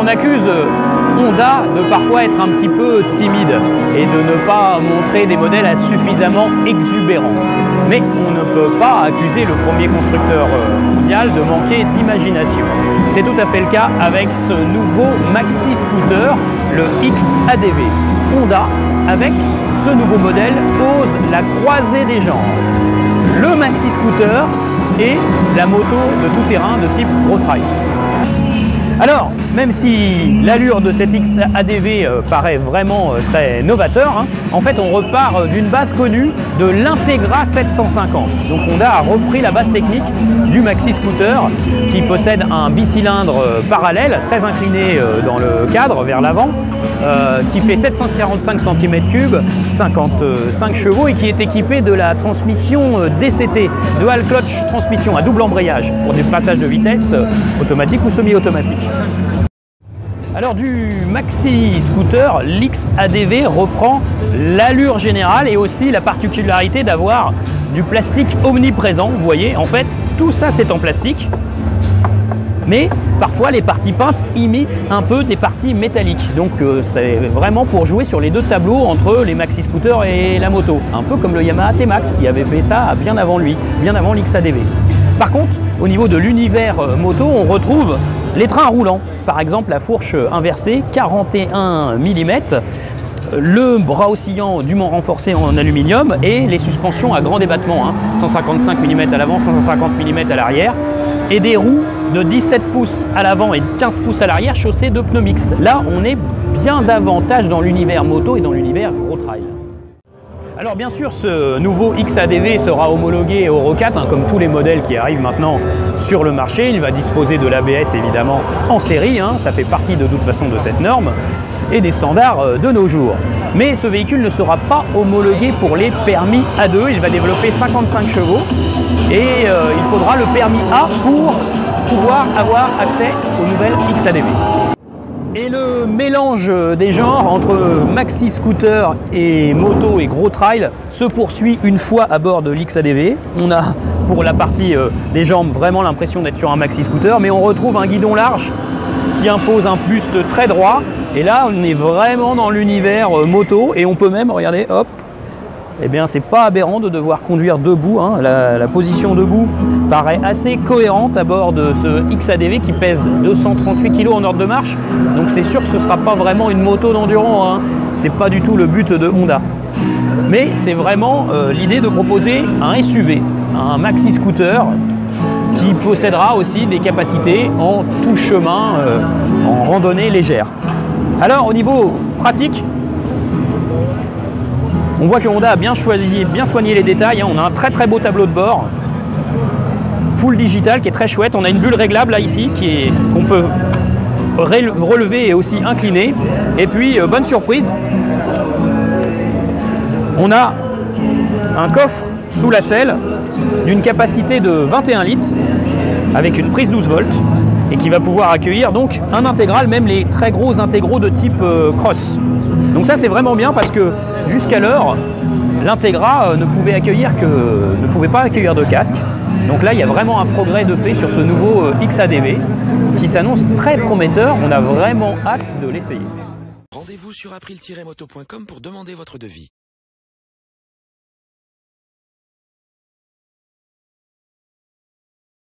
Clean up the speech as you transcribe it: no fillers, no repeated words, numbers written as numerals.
accuse Honda de parfois être un petit peu timide et de ne pas montrer des modèles suffisamment exubérants. Mais on ne peut pas accuser le premier constructeur mondial de manquer d'imagination. C'est tout à fait le cas avec ce nouveau maxi scooter, le XADV. Honda, avec ce nouveau modèle, ose la croisée des genres. Le maxi scooter et la moto de tout terrain de type road trail. Alors, même si l'allure de cet XADV paraît vraiment très novateur, en fait on repart d'une base connue de l'Integra 750. Donc Honda a repris la base technique du maxi scooter qui possède un bicylindre parallèle, très incliné dans le cadre vers l'avant, qui fait 745 cm3, 55 chevaux et qui est équipé de la transmission DCT, Dual Clutch Transmission à double embrayage pour des passages de vitesse automatiques ou semi-automatiques. Alors du maxi scooter, l'XADV reprend l'allure générale et aussi la particularité d'avoir du plastique omniprésent. Vous voyez, en fait, tout ça c'est en plastique, mais parfois les parties peintes imitent un peu des parties métalliques. Donc c'est vraiment pour jouer sur les deux tableaux entre les maxi scooters et la moto. Un peu comme le Yamaha T-Max qui avait fait ça bien avant lui, bien avant l'XADV. Par contre, au niveau de l'univers moto, on retrouve les trains roulants. Par exemple, la fourche inversée, 41 mm, le bras oscillant dûment renforcé en aluminium et les suspensions à grand débattement, 155 mm à l'avant, 150 mm à l'arrière, et des roues de 17 pouces à l'avant et 15 pouces à l'arrière chaussées de pneus mixtes. Là, on est bien davantage dans l'univers moto et dans l'univers road trail. Alors bien sûr, ce nouveau XADV sera homologué Euro 4, comme tous les modèles qui arrivent maintenant sur le marché. Il va disposer de l'ABS évidemment en série, ça fait partie de toute façon de cette norme et des standards de nos jours. Mais ce véhicule ne sera pas homologué pour les permis A2, il va développer 55 chevaux et il faudra le permis A pour pouvoir avoir accès aux nouvelles XADV. Et le mélange des genres entre maxi scooter et moto et gros trail se poursuit une fois à bord de l'XADV. On a pour la partie des jambes vraiment l'impression d'être sur un maxi scooter, mais on retrouve un guidon large qui impose un buste très droit. Et là, on est vraiment dans l'univers moto et on peut même, regardez, hop, eh bien c'est pas aberrant de devoir conduire debout. La position debout paraît assez cohérente à bord de ce XADV qui pèse 238 kg en ordre de marche. Donc c'est sûr que ce ne sera pas vraiment une moto d'endurance, c'est pas du tout le but de Honda. Mais c'est vraiment l'idée de proposer un SUV, un maxi scooter qui possédera aussi des capacités en tout chemin, en randonnée légère. Alors au niveau pratique, on voit que Honda a bien soigné les détails. On a un très beau tableau de bord, full digital qui est très chouette. On a une bulle réglable là ici qu'on peut relever et aussi incliner. Et puis bonne surprise, on a un coffre sous la selle d'une capacité de 21 litres avec une prise 12 volts et qui va pouvoir accueillir donc un intégral, même les très gros intégraux de type cross. Donc ça c'est vraiment bien parce que jusqu'alors l'Integra ne pouvait pas accueillir de casque. Donc là il y a vraiment un progrès de fait sur ce nouveau XADV qui s'annonce très prometteur. On a vraiment hâte de l'essayer. Rendez-vous sur april-moto.com pour demander votre devis.